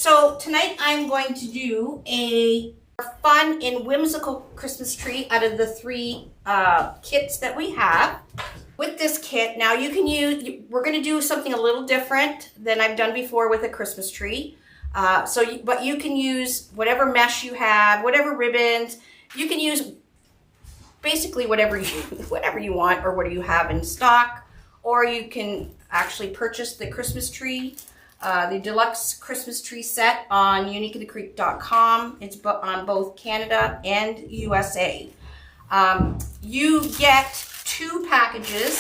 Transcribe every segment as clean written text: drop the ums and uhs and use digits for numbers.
so tonight I'm going to do a fun and whimsical Christmas tree out of the three kits that we have. With this kit, now you can use, we're going to do something a little different than I've done before with a Christmas tree. But you can use whatever mesh you have, whatever ribbons, you can use basically whatever you want or what you have in stock, or you can actually purchase the Christmas tree, the Deluxe Christmas tree set on uniqueinthecreek.com. It's on both Canada and USA. You get 2 packages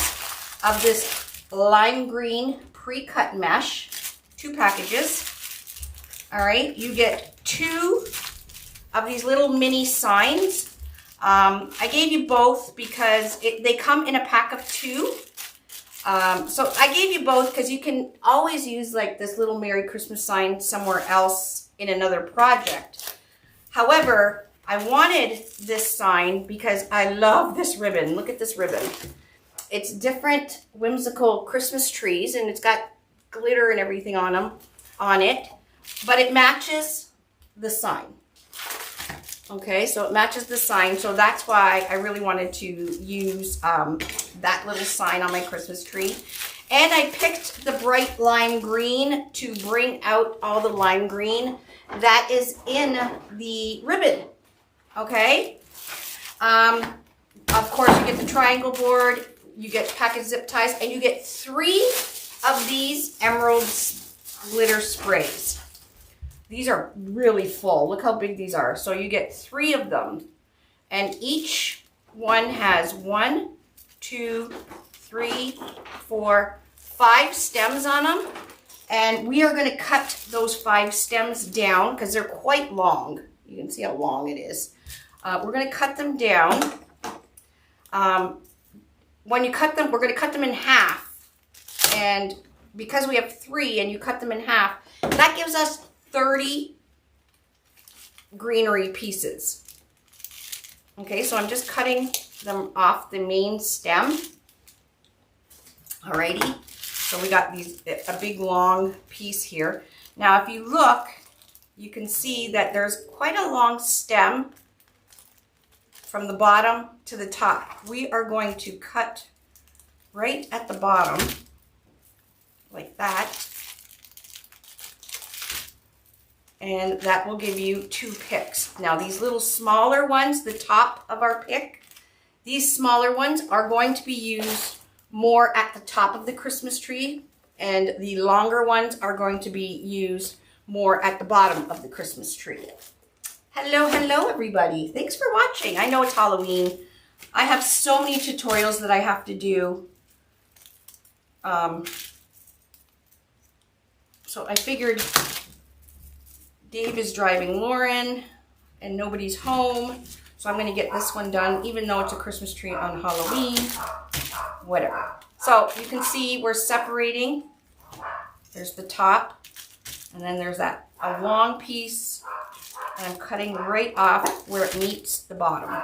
of this lime green pre-cut mesh, 2 packages. All right, you get 2 of these little mini signs. I gave you both because they come in a pack of 2. So I gave you both because you can always use like this little Merry Christmas sign somewhere else in another project. However, I wanted this sign because I love this ribbon. Look at this ribbon. It's different whimsical Christmas trees and it's got glitter and everything on it, but it matches the sign. Okay, so it matches the sign, so that's why I really wanted to use that little sign on my Christmas tree. And I picked the bright lime green to bring out all the lime green that is in the ribbon. Okay, of course you get the triangle board, you get package zip ties, and you get 3 of these emerald glitter sprays. These are really full. Look how big these are. So you get 3 of them. And each one has 1, 2, 3, 4, 5 stems on them. And we are going to cut those 5 stems down because they're quite long. You can see how long it is. We're going to cut them down. When you cut them, we're going to cut them in half. And because we have 3 and you cut them in half, that gives us 30 greenery pieces. Okay, so I'm just cutting them off the main stem. Alrighty, so we got a big long piece here. Now if you look, you can see that there's quite a long stem from the bottom to the top. We are going to cut right at the bottom like that. And that will give you 2 picks. Now these little smaller ones, the top of our pick, these smaller ones are going to be used more at the top of the Christmas tree, and the longer ones are going to be used more at the bottom of the Christmas tree. Hello everybody. Thanks for watching. I know it's Halloween. I have so many tutorials that I have to do. So I figured Dave is driving Lauren and nobody's home. So I'm going to get this one done, even though it's a Christmas tree on Halloween. Whatever. So you can see we're separating. There's the top. And then there's a long piece. And I'm cutting right off where it meets the bottom.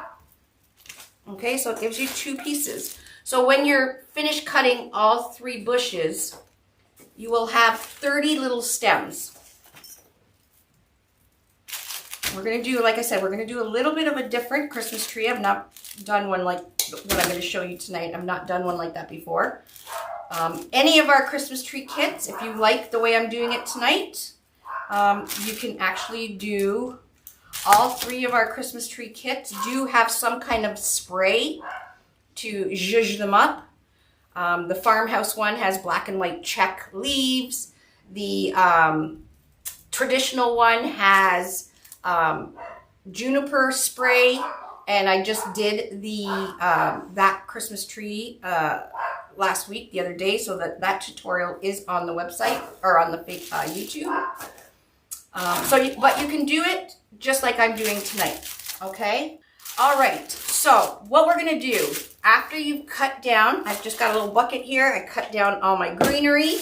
Okay, so it gives you 2 pieces. So when you're finished cutting all 3 bushes, you will have 30 little stems. We're going to do, like I said, we're going to do a little bit of a different Christmas tree. I've not done one like what I'm going to show you tonight. I've not done one like that before. Any of our Christmas tree kits, if you like the way I'm doing it tonight, you can actually do all 3 of our Christmas tree kits do have some kind of spray to zhuzh them up. The farmhouse one has black and white check leaves. The traditional one has juniper spray, and I just did the that Christmas tree last week, the other day, so that tutorial is on the website or on the YouTube. But you can do it just like I'm doing tonight. Okay. All right. So what we're gonna do after you've cut down, I've just got a little bucket here. I cut down all my greenery.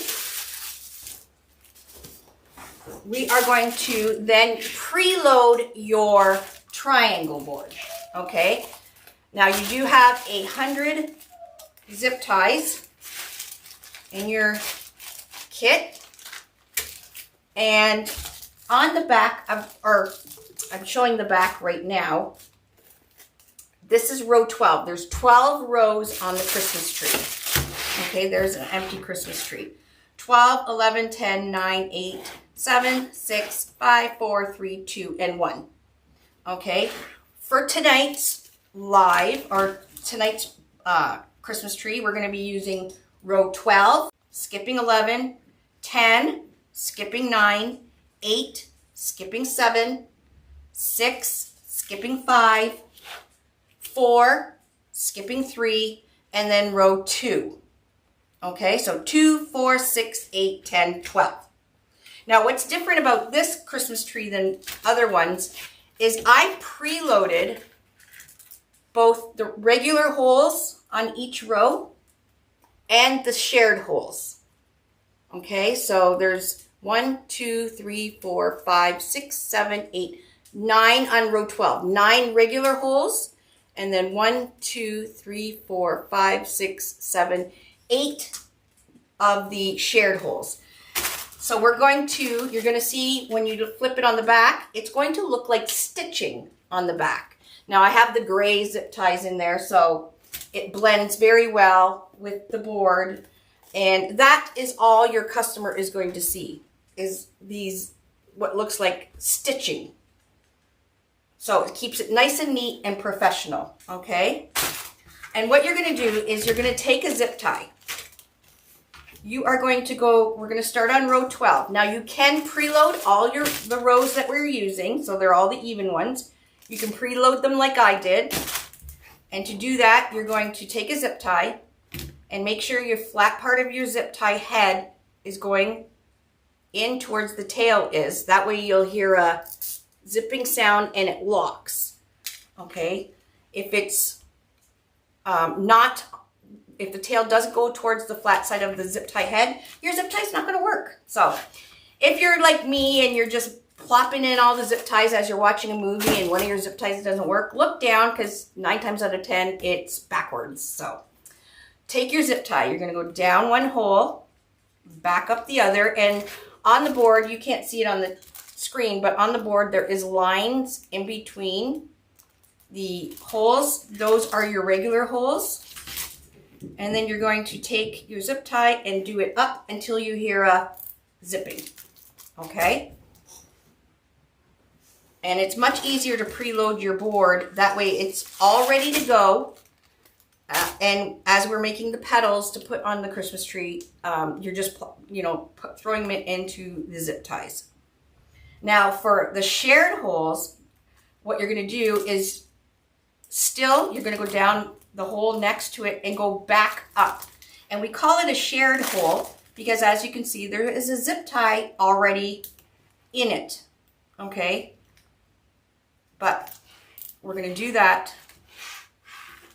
We are going to then preload your triangle board, okay? Now you do have 100 zip ties in your kit, and on the back of, or I'm showing the back right now. This is row 12. There's 12 rows on the Christmas tree. Okay, there's an empty Christmas tree. 12, 11, 10, 9, 8, 7, 6, 5, 4, 3, 2, and 1. Okay, for tonight's live, or tonight's Christmas tree, we're going to be using row 12, skipping 11, 10, skipping 9, 8, skipping 7, 6, skipping 5, 4, skipping 3, and then row 2. Okay, so 2, 4, 6, 8, 10, 12. Now, what's different about this Christmas tree than other ones is I preloaded both the regular holes on each row and the shared holes. Okay, so there's 1, 2, 3, 4, 5, 6, 7, 8, 9 on row 12. 9 regular holes, and then 1, 2, 3, 4, 5, 6, 7, 8 of the shared holes. So you're going to see when you flip it on the back, it's going to look like stitching on the back. Now I have the gray zip ties in there, so it blends very well with the board. And that is all your customer is going to see, is these, what looks like stitching. So it keeps it nice and neat and professional, okay? And what you're going to do is you're going to take a zip tie. You are going to go, we're going to start on row 12. Now you can preload all the rows that we're using, so they're all the even ones. You can preload them like I did. And to do that, you're going to take a zip tie and make sure your flat part of your zip tie head is going in towards the tail is. That way you'll hear a zipping sound and it locks, okay? If it's if the tail doesn't go towards the flat side of the zip tie head, your zip tie is not going to work. So if you're like me and you're just plopping in all the zip ties as you're watching a movie and one of your zip ties doesn't work, look down, because 9 times out of 10 it's backwards. So take your zip tie, you're going to go down one hole, back up the other, and on the board, you can't see it on the screen, but on the board there is lines in between the holes. Those are your regular holes. And then you're going to take your zip tie and do it up until you hear a zipping, okay? And it's much easier to preload your board. That way it's all ready to go. And as we're making the petals to put on the Christmas tree, you're just, throwing them into the zip ties. Now for the shared holes, what you're going to do is you're going to go down the hole next to it and go back up. And we call it a shared hole because, as you can see, there is a zip tie already in it, okay? But we're going to do that,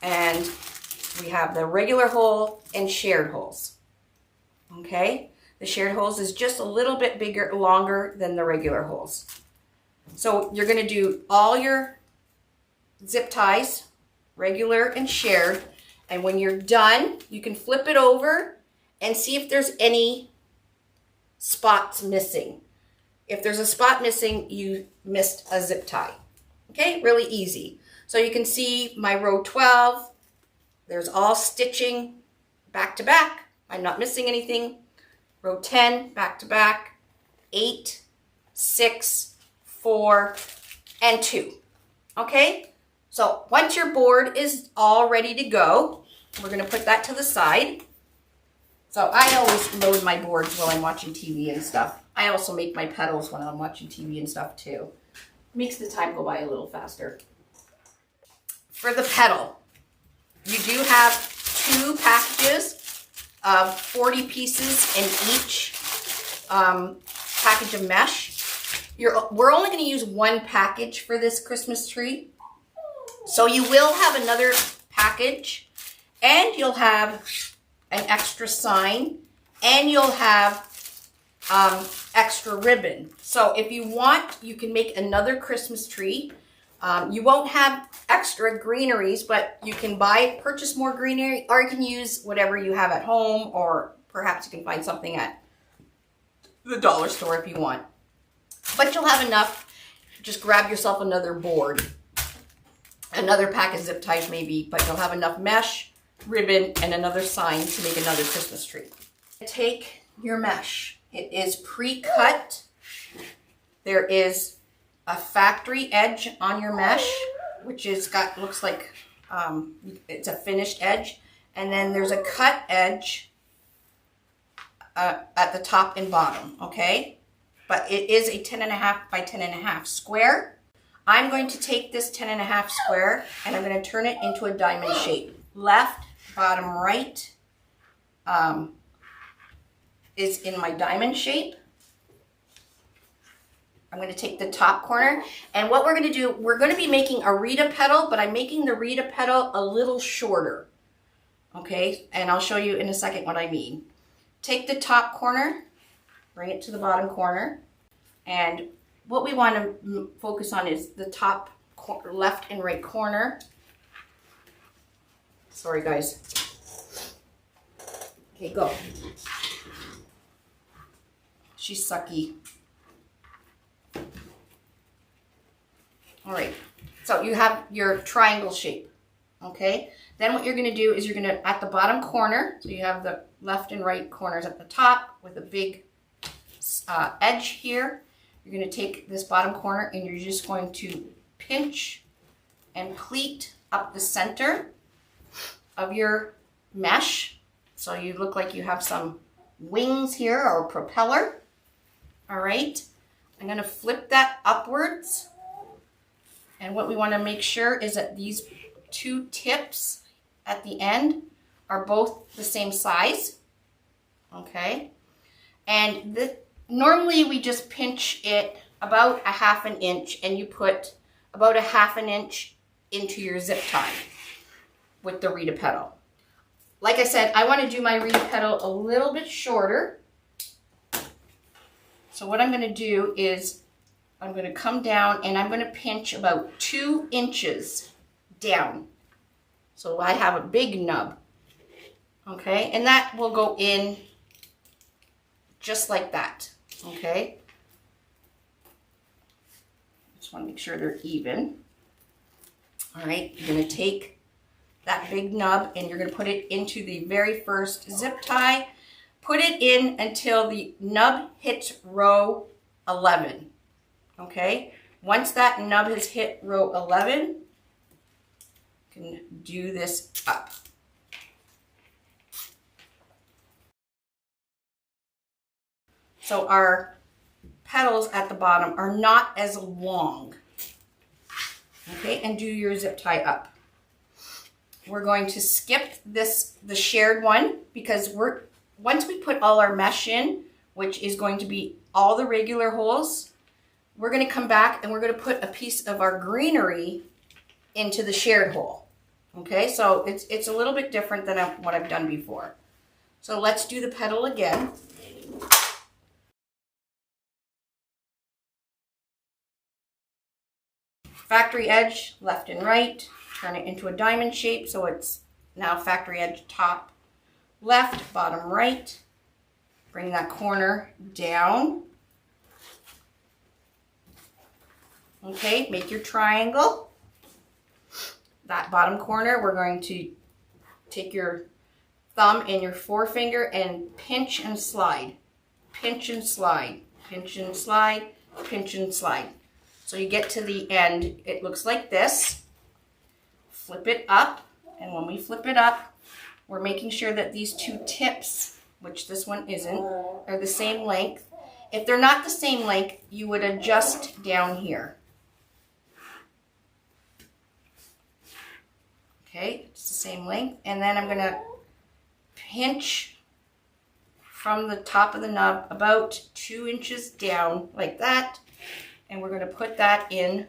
and we have the regular hole and shared holes, okay? The shared holes is just a little bit bigger, longer than the regular holes. So you're going to do all your zip ties, regular and shared, and when you're done, you can flip it over and see if there's any spots missing. If there's a spot missing, you missed a zip tie. Okay, really easy. So you can see my row 12, there's all stitching back to back. I'm not missing anything. Row 10, back to back, 8, 6, 4, and 2. Okay? So once your board is all ready to go, we're going to put that to the side. So I always load my boards while I'm watching TV and stuff. I also make my petals when I'm watching TV and stuff too. Makes the time go by a little faster. For the petal, you do have 2 packages of 40 pieces in each package of mesh. We're only going to use 1 package for this Christmas tree. So you will have another package, and you'll have an extra sign, and you'll have extra ribbon. So if you want, you can make another Christmas tree. You won't have extra greeneries, but you can purchase more greenery, or you can use whatever you have at home, or perhaps you can find something at the dollar store if you want. but you'll have enough. Just grab yourself another board, another pack of zip ties maybe, but you'll have enough mesh, ribbon, and another sign to make another Christmas tree. Take your mesh. It is pre-cut. There is a factory edge on your mesh, which is looks like it's a finished edge. And then there's a cut edge at the top and bottom, okay? But it is a 10.5 by 10.5 square. I'm going to take this 10.5 square and I'm going to turn it into a diamond shape. Left, bottom, right is in my diamond shape. I'm going to take the top corner, and what we're going to do, we're going to be making a Rita petal, but I'm making the Rita petal a little shorter. Okay, and I'll show you in a second what I mean. Take the top corner, bring it to the bottom corner, and what we want to focus on is the top left and right corner. Sorry guys. Okay, go. She's sucky. All right, so you have your triangle shape, okay? Then what you're gonna do is you're gonna, at the bottom corner, so you have the left and right corners at the top with a big edge here. You're gonna take this bottom corner and you're just going to pinch and pleat up the center of your mesh. So you look like you have some wings here or propeller. All right, I'm gonna flip that upwards. And what we want to make sure is that these two tips at the end are both the same size, okay? And normally we just pinch it about 1/2 inch, and you put about 1/2 inch into your zip tie with the Rita petal. Like I said, I want to do my Rita petal a little bit shorter. So what I'm going to do is I'm going to come down and I'm going to pinch about 2 inches down. So I have a big nub. Okay, and that will go in just like that. Okay. Just want to make sure they're even. All right, you're going to take that big nub and you're going to put it into the very first zip tie. Put it in until the nub hits row 11. Okay, once that nub has hit row 11, you can do this up. So our petals at the bottom are not as long. Okay, and do your zip tie up. We're going to skip the shared one because once we put all our mesh in, which is going to be all the regular holes, we're going to come back and we're going to put a piece of our greenery into the shared hole. Okay, so it's a little bit different than what I've done before. So let's do the petal again. Factory edge, left and right. Turn it into a diamond shape, so it's now factory edge top, left, bottom right. Bring that corner down. Okay, make your triangle. That bottom corner, we're going to take your thumb and your forefinger and pinch and slide. Pinch and slide, pinch and slide, pinch and slide. So you get to the end, it looks like this. Flip it up, and when we flip it up, we're making sure that these two tips, which this one isn't, are the same length. If they're not the same length, you would adjust down here. Okay, it's the same length. And then I'm going to pinch from the top of the nub about 2 inches down like that. And we're going to put that in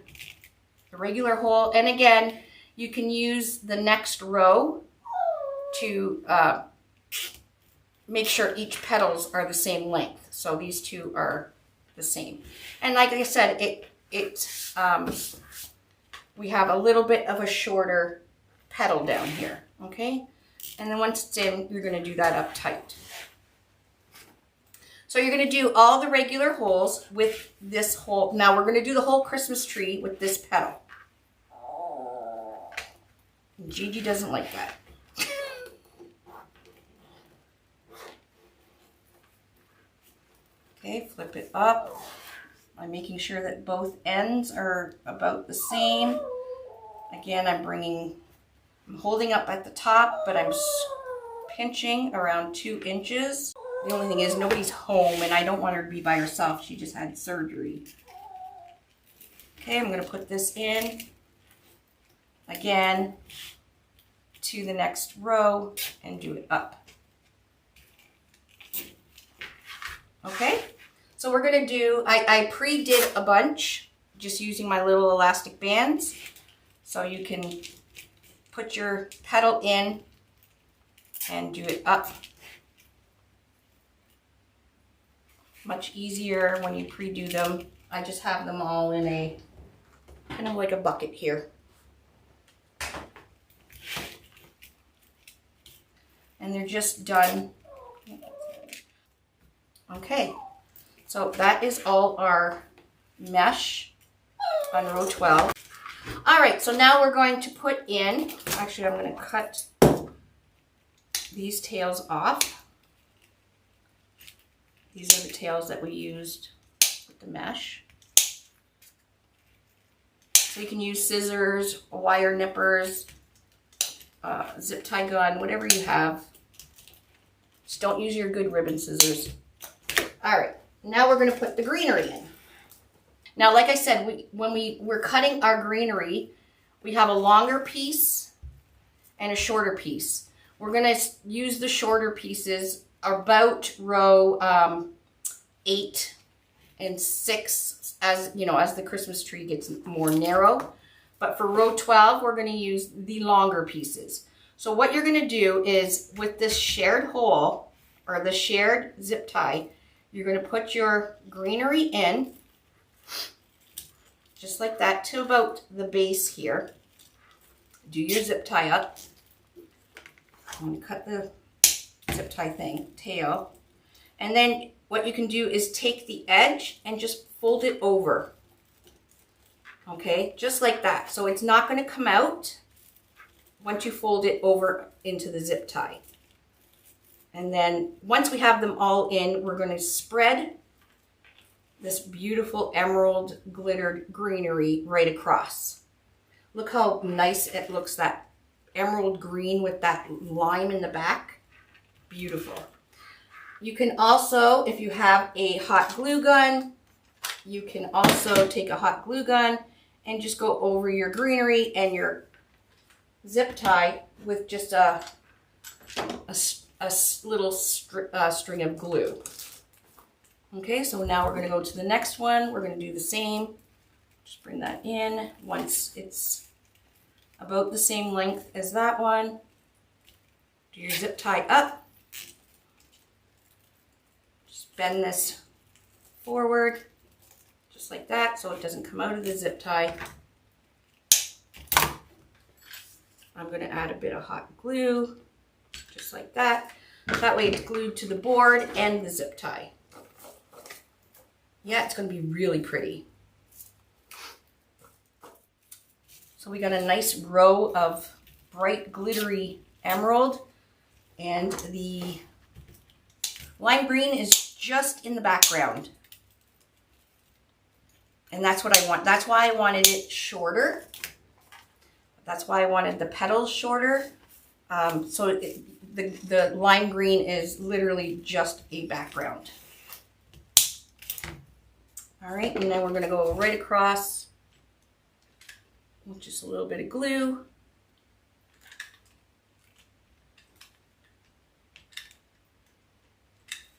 the regular hole. And again, you can use the next row to make sure each petals are the same length. So these two are the same. And like I said, we have a little bit of a shorter petal down here, okay? And then once it's in, you're going to do that up tight. So you're going to do all the regular holes with this hole. Now we're going to do the whole Christmas tree with this petal. Gigi doesn't like that. Okay, flip it up. I'm making sure that both ends are about the same. Again, I'm holding up at the top, but I'm pinching around 2 inches. The only thing is nobody's home and I don't want her to be by herself. She just had surgery. Okay, I'm going to put this in again to the next row and do it up. Okay, so we're going to do, I pre-did a bunch just using my little elastic bands. So you can put your petal in and do it up. Much easier when you pre-do them. I just have them all in a, kind of like a bucket here. And they're just done. Okay, so that is all our mesh on row 12. All right, so now we're going to put in, actually I'm going to cut these tails off. These are the tails that we used with the mesh. So you can use scissors, wire nippers, zip tie gun, whatever you have. Just don't use your good ribbon scissors. All right, now we're going to put the greenery in. Now, like I said, when we're cutting our greenery, we have a longer piece and a shorter piece. We're going to use the shorter pieces about row 8 and 6 as, you know, as the Christmas tree gets more narrow. But for row 12, we're going to use the longer pieces. So what you're going to do is with this shared hole or the shared zip tie, you're going to put your greenery in just like that to about the base here. Do your zip tie up. I'm going to cut the zip tie tail. And then what you can do is take the edge and just fold it over. Okay, just like that. So it's not going to come out once you fold it over into the zip tie. And then once we have them all in, we're going to spread this beautiful emerald glittered greenery right across. Look how nice it looks, that emerald green with that lime in the back. Beautiful. You can also, if you have a hot glue gun, you can also take a hot glue gun and just go over your greenery and your zip tie with just a little string of glue. Okay, so now we're going to go to the next one. We're going to do the same. Just bring that in. Once it's about the same length as that one, do your zip tie up. Just bend this forward, just like that, so it doesn't come out of the zip tie. I'm going to add a bit of hot glue, just like that. That way it's glued to the board and the zip tie. Yeah, it's going to be really pretty. So we got a nice row of bright glittery emerald, and the lime green is just in the background. And that's what I want. That's why I wanted it shorter. That's why I wanted the petals shorter. The lime green is literally just a background. All right, and then we're going to go right across with just a little bit of glue.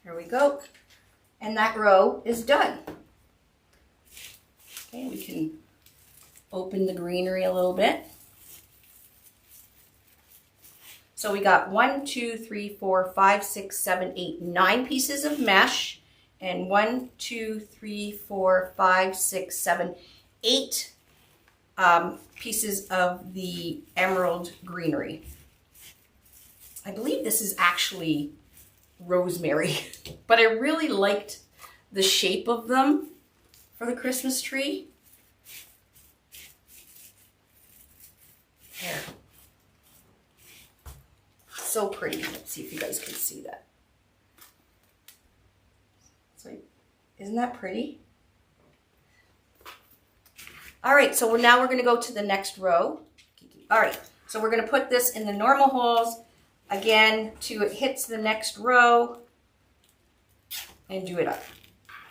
There we go. And that row is done. Okay, we can open the greenery a little bit. So we got 1, 2, 3, 4, 5, 6, 7, 8, 9 pieces of mesh. And 1, 2, 3, 4, 5, 6, 7, 8 pieces of the emerald greenery. I believe this is actually rosemary. But I really liked the shape of them for the Christmas tree. There. So pretty. Let's see if you guys can see that. So, isn't that pretty? All right, so now we're gonna go to the next row. All right, so we're gonna put this in the normal holes again till it hits the next row and do it up.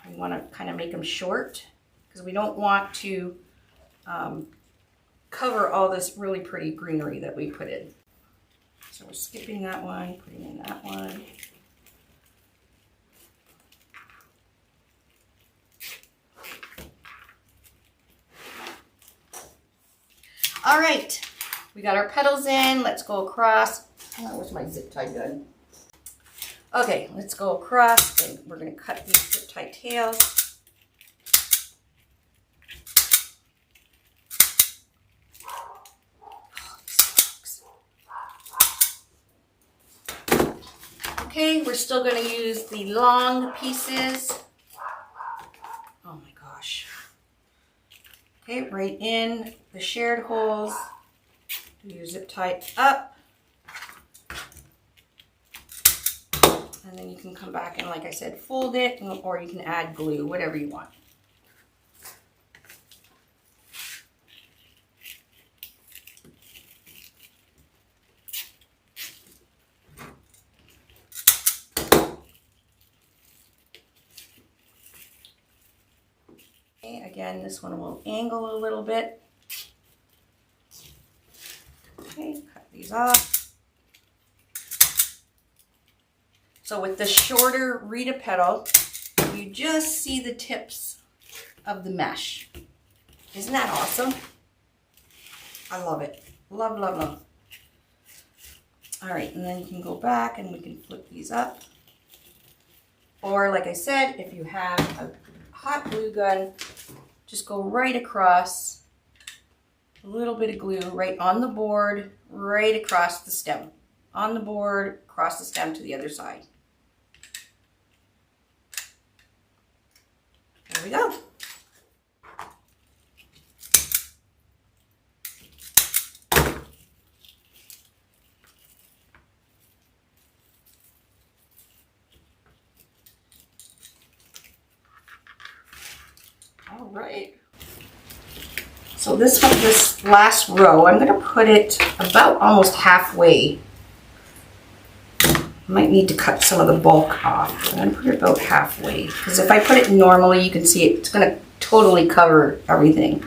We wanna kind of make them short because we don't want to cover all this really pretty greenery that we put in. So we're skipping that one, putting in that one. All right, we got our petals in. Let's go across. Oh, where's my zip tie gun? Okay, let's go across and we're gonna cut these zip tie tails. Okay, we're still gonna use the long pieces. Oh my gosh. Okay, right in the shared holes. Do your zip tie up. And then you can come back and, like I said, fold it, or you can add glue, whatever you want. Okay, again, this one will angle a little bit. Okay, cut these off. So with the shorter Rita petal, you just see the tips of the mesh. Isn't that awesome? I love it. Love, love, love. All right, and then you can go back and we can flip these up. Or like I said, if you have a hot glue gun, just go right across, a little bit of glue right on the board, right across the stem. On the board, across the stem to the other side. There we go. All right. So this one, this last row, I'm going to put it about almost halfway. Might need to cut some of the bulk off. I'm going to put it about halfway because if I put it normally, you can see it's going to totally cover everything.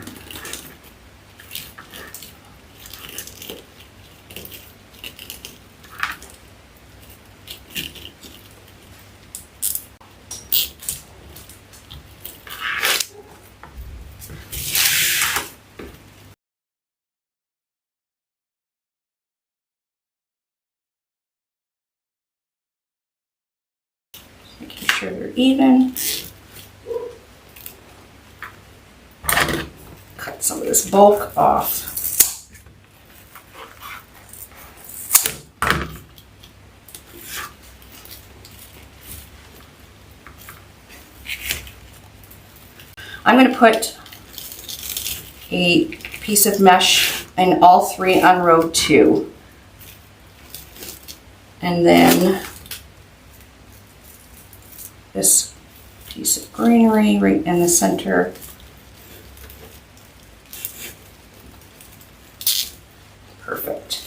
Making sure they're even. Cut some of this bulk off. I'm going to put a piece of mesh in all three on row 2. And then this piece of greenery right in the center. Perfect.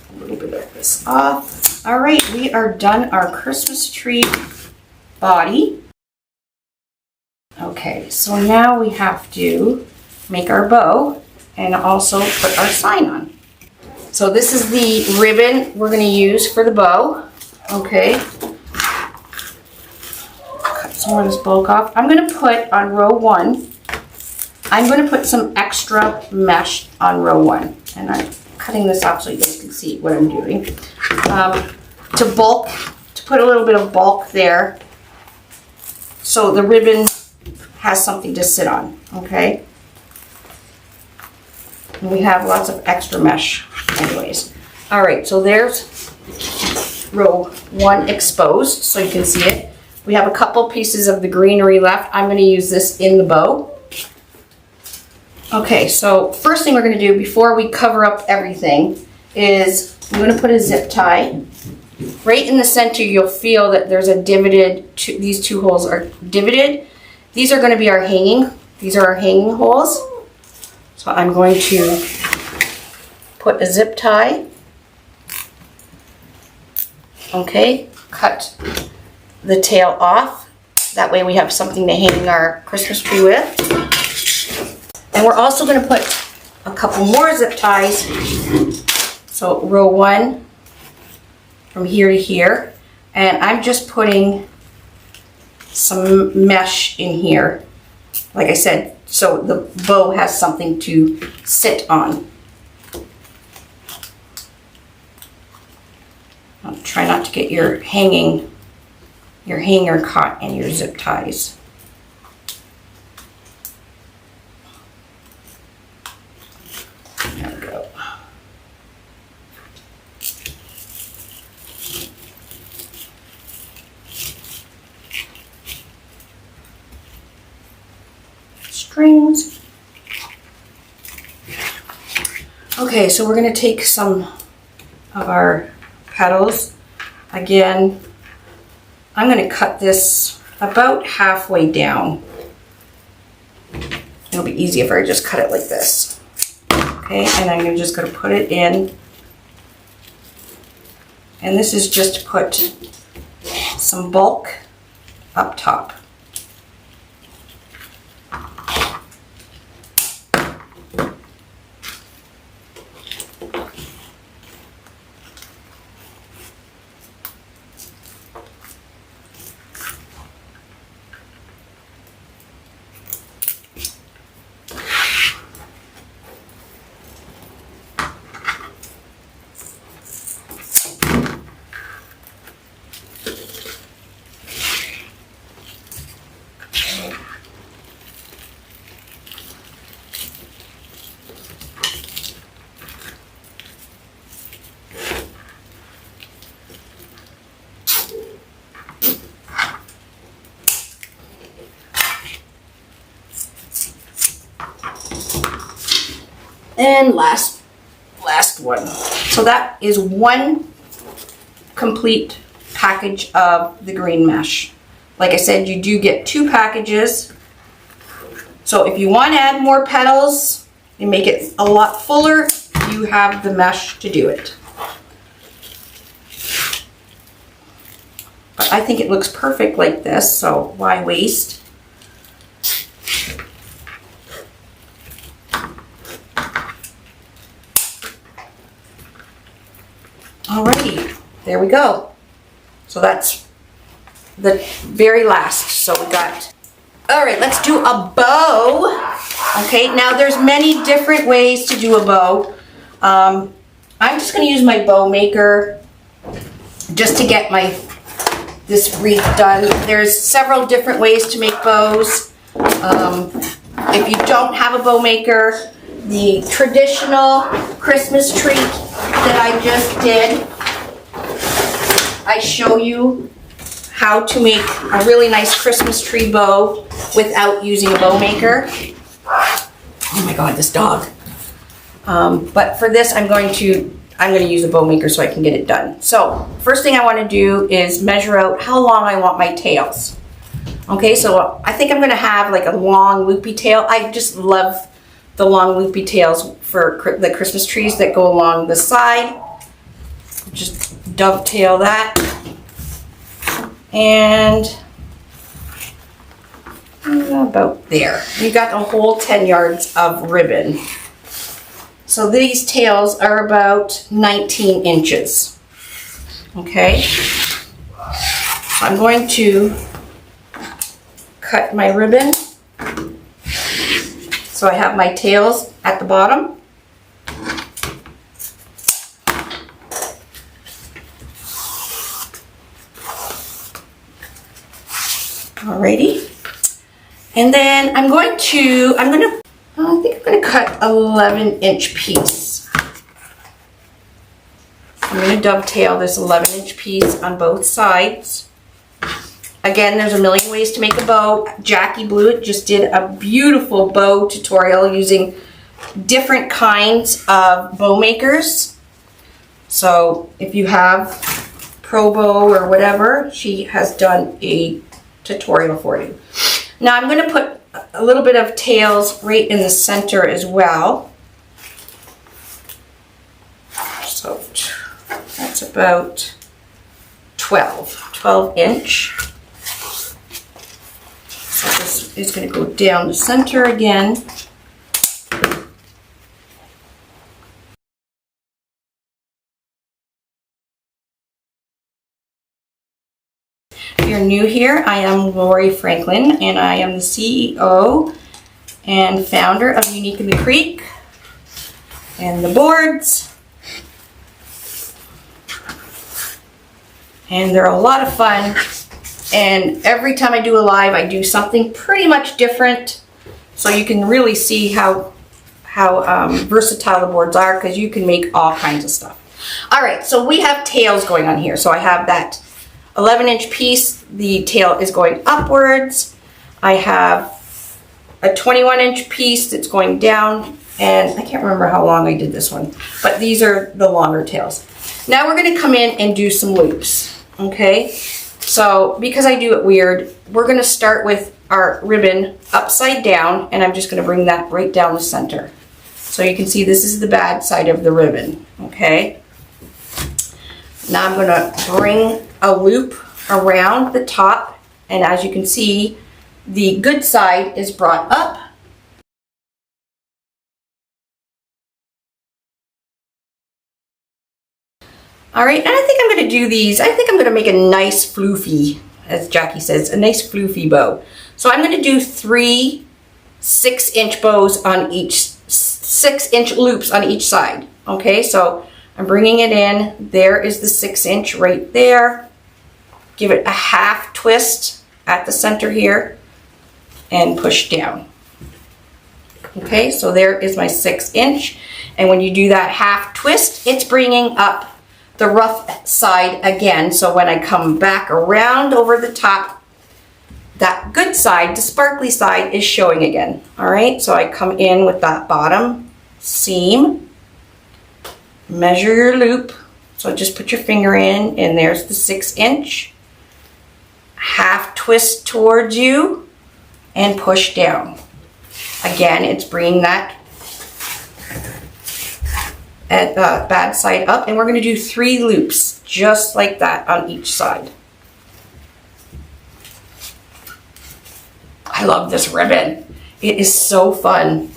A little bit of this off. All right, we are done our Christmas tree body. Okay, so now we have to make our bow and also put our sign on. So this is the ribbon we're going to use for the bow. Okay. Cut some more of this bulk off. I'm going to put on row 1, I'm going to put some extra mesh on row 1. And I'm cutting this off so you guys can see what I'm doing. To put a little bit of bulk there, so the ribbon has something to sit on, okay? And we have lots of extra mesh anyways. All right, so there's row 1 exposed, so you can see it. We have a couple pieces of the greenery left. I'm gonna use this in the bow. Okay, so first thing we're gonna do before we cover up everything is I'm gonna put a zip tie. Right in the center, you'll feel that there's a divoted, these 2 holes are divoted. These are gonna be our hanging, these are our hanging holes. So I'm going to put a zip tie. Okay, cut the tail off. That way we have something to hang our Christmas tree with. And we're also going to put a couple more zip ties. So row 1 from here to here. And I'm just putting some mesh in here. Like I said, so the bow has something to sit on. I'll try not to get your hanger caught in your zip ties. There we go. Strings. Okay, so we're going to take some of our petals. Again, I'm going to cut this about halfway down. It'll be easy if I just cut it like this. Okay, and I'm just going to put it in. And this is just to put some bulk up top. And last one. So that is one complete package of the green mesh. Like I said, you do get 2 packages. So if you want to add more petals and make it a lot fuller, you have the mesh to do it. But I think it looks perfect like this, so why waste? Alrighty, there we go. So that's the very last. So we got, all right, let's do a bow. Okay, now there's many different ways to do a bow. I'm just gonna use my bow maker just to get this wreath done. There's several different ways to make bows. If you don't have a bow maker, the traditional Christmas tree that I just did, I show you how to make a really nice Christmas tree bow without using a bow maker. Oh my God, this dog. But for this, I'm going to use a bow maker so I can get it done. So first thing I want to do is measure out how long I want my tails. Okay, so I think I'm going to have like a long loopy tail. I just love the long loopy tails for the Christmas trees that go along the side. Just dovetail that. And about there. You got a whole 10 yards of ribbon. So these tails are about 19 inches. Okay. I'm going to cut my ribbon. So I have my tails at the bottom. Alrighty. And then I think I'm gonna cut 11-inch piece. I'm gonna dovetail this 11-inch piece on both sides. Again, there's a million ways to make a bow. Jackie Blewett just did a beautiful bow tutorial using different kinds of bow makers. So if you have Pro Bow or whatever, she has done a tutorial for you. Now I'm going to put a little bit of tails right in the center as well. So that's about 12 inch. So this is going to go down the center again. If you're new here, I am Lori Franklin, and I am the CEO and founder of Unique in the Creek and the boards. And they're a lot of fun. And every time I do a live, I do something pretty much different, so you can really see how versatile the boards are, because you can make all kinds of stuff. All right, so we have tails going on here. So I have that 11-inch piece. The tail is going upwards. I have a 21-inch piece that's going down, and I can't remember how long I did this one, but these are the longer tails. Now we're going to come in and do some loops, okay? So because I do it weird, we're going to start with our ribbon upside down, and I'm just going to bring that right down the center. So you can see this is the bad side of the ribbon, okay? Now I'm going to bring a loop around the top, and as you can see, the good side is brought up. All right, and I think I'm going to do these. I think I'm going to make a nice floofy, as Jackie says, a nice floofy bow. So I'm going to do 3 6-inch bows on each, 6-inch loops on each side. Okay, so I'm bringing it in. There is the 6-inch right there. Give it a half twist at the center here and push down. Okay, so there is my 6-inch. And when you do that half twist, it's bringing up the rough side again. So when I come back around over the top, that good side, the sparkly side, is showing again. All right, so I come in with that bottom seam, measure your loop. So just put your finger in, and there's the 6-inch. Half twist towards you and push down. Again, it's bringing that bad side up, and we're going to do 3 loops just like that on each side. I love this ribbon. It is so fun.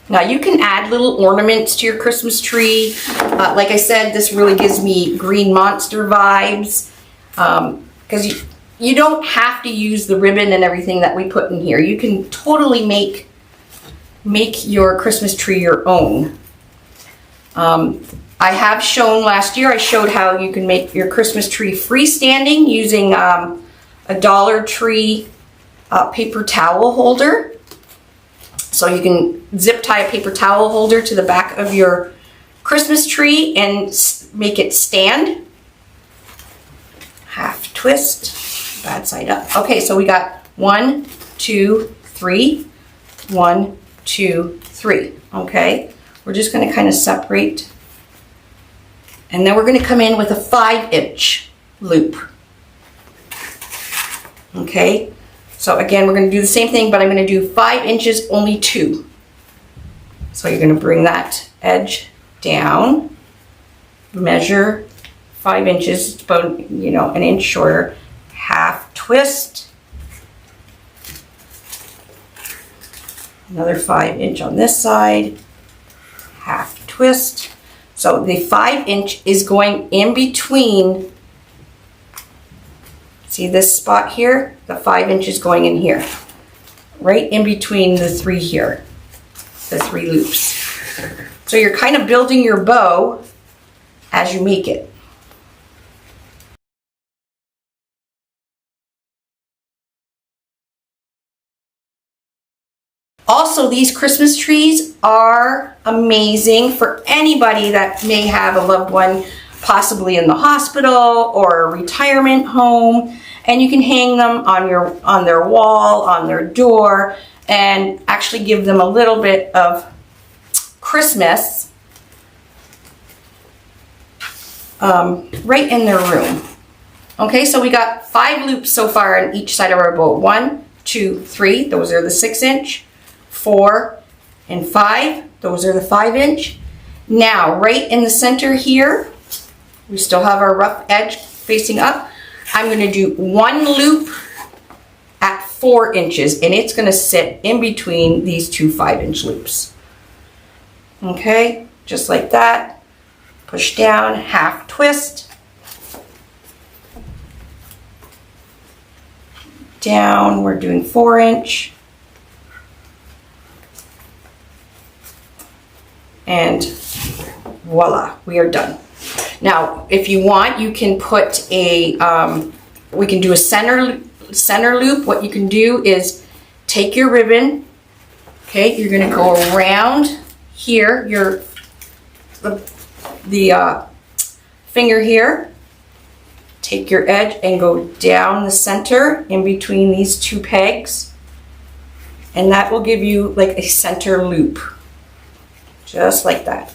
Now you can add little ornaments to your Christmas tree. Like I said, this really gives me Green Monster vibes, because you don't have to use the ribbon and everything that we put in here. You can totally make your Christmas tree your own. I have shown last year, I showed how you can make your Christmas tree freestanding using a Dollar Tree paper towel holder. So you can zip tie a paper towel holder to the back of your Christmas tree and make it stand. Half twist, bad side up. Okay, so we got 1, 2, 3, 1, 2, 3. Okay, we're just going to kind of separate, and then we're going to come in with a 5-inch loop. Okay, so again, we're going to do the same thing, but I'm going to do 5 inches, only 2. So you're going to bring that edge down, measure 5 inches, it's about, an inch shorter, half twist, another 5-inch on this side, half twist. So the 5-inch is going in between. See this spot here? The 5-inch is going in here, right in between the 3 here, the 3 loops. So you're kind of building your bow as you make it. Also, these Christmas trees are amazing for anybody that may have a loved one possibly in the hospital or a retirement home, and you can hang them on their wall, on their door, and actually give them a little bit of Christmas right in their room. Okay, so we got 5 loops so far on each side of our bow. 1, 2, 3, those are the 6-inch. 4 and 5, those are the 5-inch. Now, right in the center here, we still have our rough edge facing up. I'm going to do 1 loop at 4 inches, and it's going to sit in between these 2 5-inch loops. Okay, just like that. Push down, half twist. Down, we're doing 4-inch. And voila, we are done. Now, if you want, you can put a, we can do a center loop. What you can do is take your ribbon, okay, you're gonna go around here, the finger here, take your edge and go down the center in between these 2 pegs, and that will give you like a center loop. Just like that.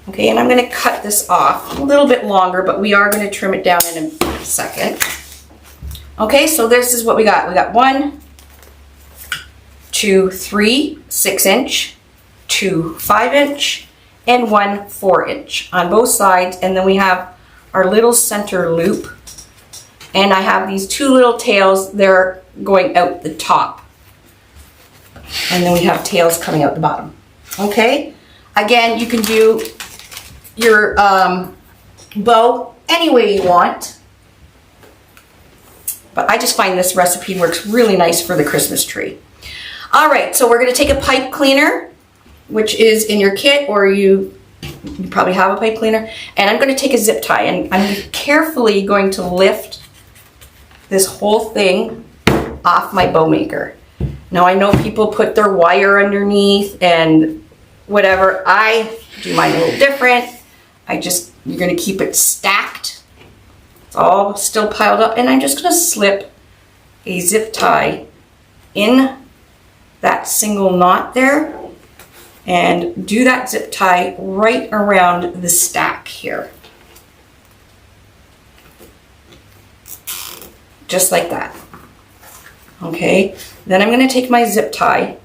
Okay, and I'm going to cut this off a little bit longer, but we are going to trim it down in a second. Okay, so this is what we got. We got 1, 2, 3 6-inch, 2 5-inch, and 1 4-inch on both sides, and then we have our little center loop, and I have these 2 little tails. They're going out the top, and then we have tails coming out the bottom. Okay, again, you can do your bow any way you want, but I just find this recipe works really nice for the Christmas tree. All right, so we're going to take a pipe cleaner, which is in your kit, or you probably have a pipe cleaner, and I'm going to take a zip tie, and I'm carefully going to lift this whole thing off my bow maker. Now, I know people put their wire underneath and whatever. I do mine a little different. You're going to keep it stacked. It's all still piled up, and I'm just going to slip a zip tie in that single knot there and do that zip tie right around the stack here. Just like that. Okay, then I'm going to take my zip tie.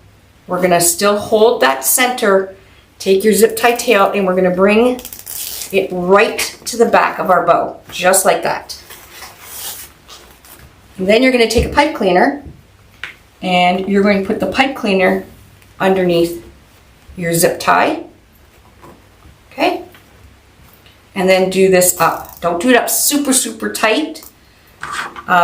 We're going to still hold that center, take your zip tie tail, and we're going to bring it right to the back of our bow, just like that. And then you're going to take a pipe cleaner, and you're going to put the pipe cleaner underneath your zip tie. Okay? And then do this up. Don't do it up super, super tight,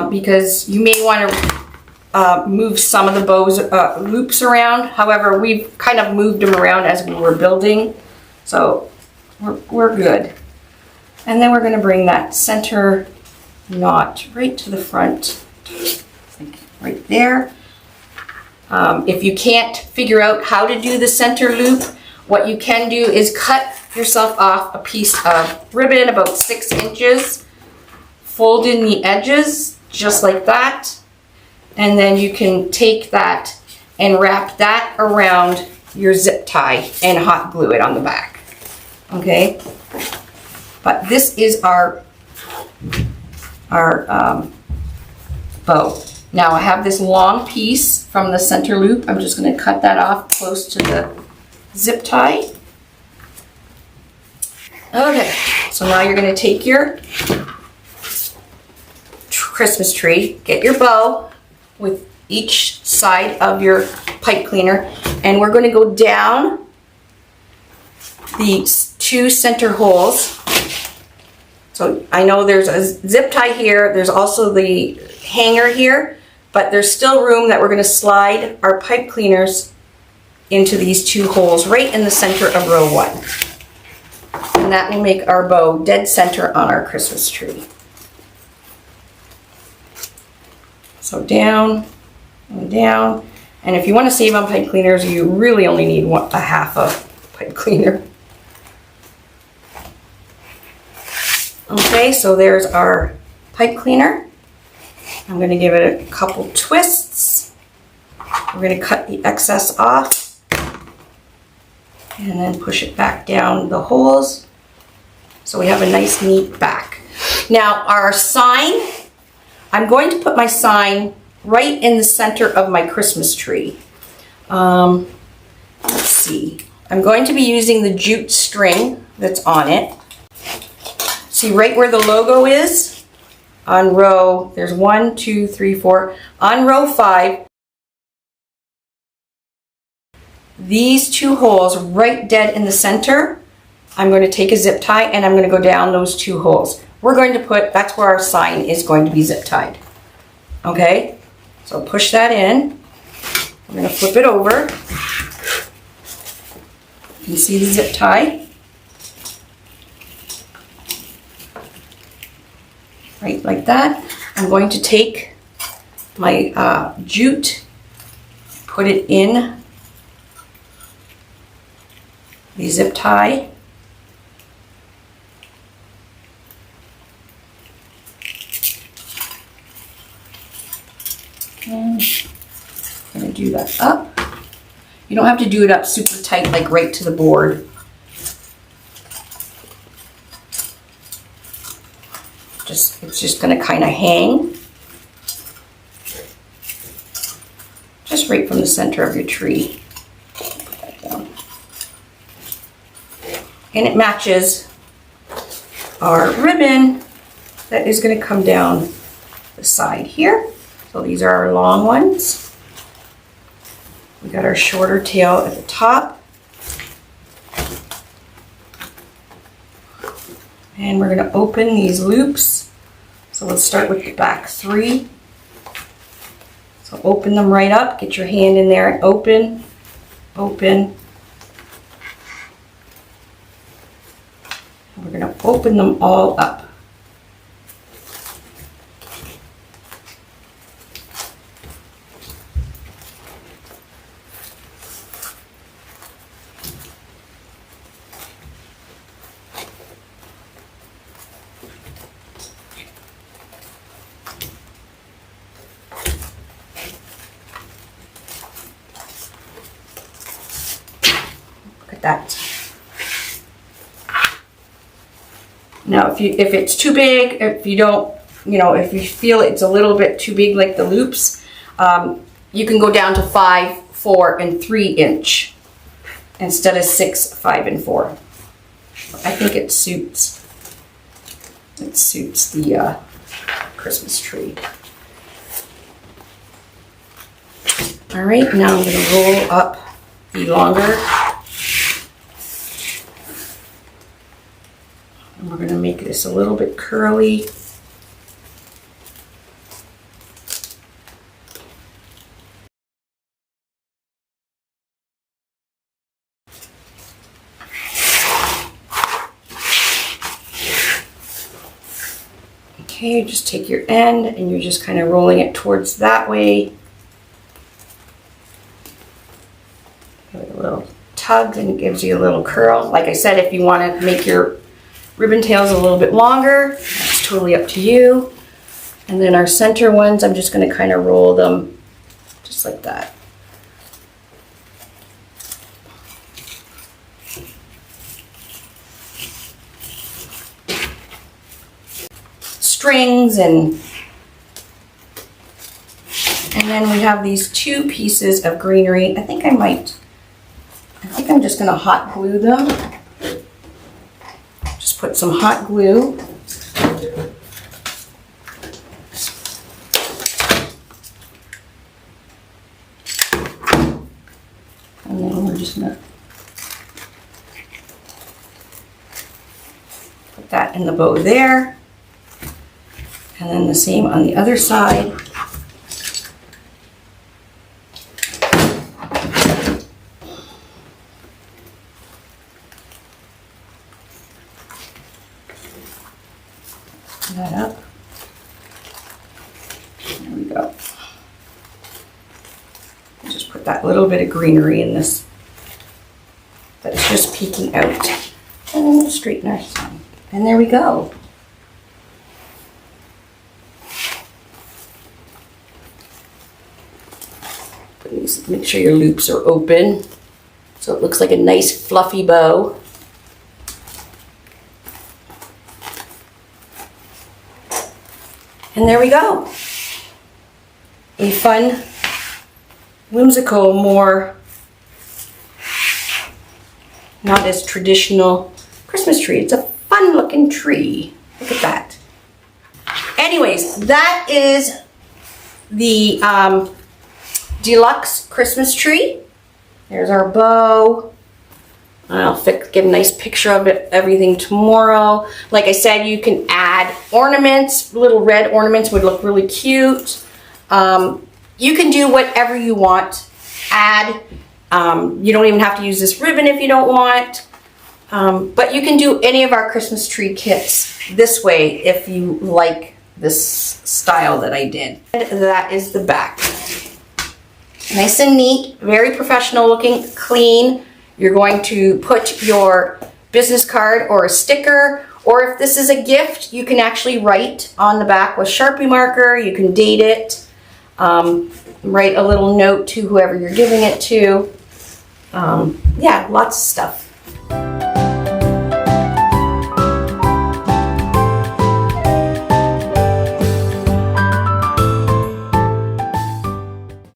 because you may want to move some of the bows loops around. However, we've kind of moved them around as we were building, so we're good. And then we're going to bring that center knot right to the front, like right there. If you can't figure out how to do the center loop, what you can do is cut yourself off a piece of ribbon about 6 inches, fold in the edges just like that, and then you can take that and wrap that around your zip tie and hot glue it on the back. Okay, but this is our bow. Now I have this long piece from the center loop. I'm just going to cut that off close to the zip tie. Okay, so now you're going to take your Christmas tree, get your bow with each side of your pipe cleaner, and we're going to go down these 2 center holes. So I know there's a zip tie here, there's also the hanger here, but there's still room that we're going to slide our pipe cleaners into these 2 holes right in the center of row 1. And that will make our bow dead center on our Christmas tree. So down and down, And if you want to save on pipe cleaners, you really only need a half a pipe cleaner. Okay, so there's our pipe cleaner. I'm going to give it a couple twists. We're going to cut the excess off and then push it back down the holes so we have a nice neat back. Now our sign, I'm going to put my sign right in the center of my Christmas tree. Let's see. I'm going to be using the jute string that's on it. See right where the logo is? On row, there's 1, 2, 3, 4. On row 5, these 2 holes right dead in the center, I'm going to take a zip tie and I'm going to go down those 2 holes. We're going to put, that's where our sign is going to be zip tied. Okay, so push that in. I'm going to flip it over. You can see the zip tie. Right like that. I'm going to take my jute, put it in the zip tie. And I'm going to do that up. You don't have to do it up super tight, like right to the board. It's just going to kind of hang just right from the center of your tree. Put that down. And it matches our ribbon that is going to come down the side here. So these are our long ones. We got our shorter tail at the top. And we're going to open these loops. So let's start with the back 3. So open them right up, get your hand in there and open, open. And we're going to open them all up. That. Now if it's too big, if you don't, if you feel it's a little bit too big like the loops, you can go down to 5, 4, and 3 inch instead of 6, 5, and 4. I think it suits the Christmas tree. All right, now I'm going to roll up the longer. And we're going to make this a little bit curly. Okay, just take your end and you're just kind of rolling it towards that way. Give it a little tug and it gives you a little curl. Like I said, if you want to make your ribbon tails a little bit longer, that's totally up to you. And then our center ones, I'm just going to kind of roll them just like that. Strings and then we have these 2 pieces of greenery. I think I'm just going to hot glue them. Just put some hot glue. And then we're just going to put that in the bow there. And then the same on the other side. That up. There we go. Just put put that little bit of greenery in this that's just peeking out. And then we'll straighten our sign. And there we go. Make sure your loops are open so it looks like a nice fluffy bow. And there we go. A fun, whimsical, more not as traditional Christmas tree. It's a fun looking tree. Look at that. Anyways, that is the Deluxe Christmas tree. There's our bow. I'll get a nice picture of it, everything tomorrow. Like I said, you can add ornaments. Little red ornaments would look really cute. You can do whatever you want. Add. You don't even have to use this ribbon if you don't want. But you can do any of our Christmas tree kits this way if you like this style that I did. And that is the back. Nice and neat, very professional looking, clean. You're going to put your business card or a sticker, or if this is a gift, you can actually write on the back with Sharpie marker. You can date it, write a little note to whoever you're giving it to. Yeah, lots of stuff.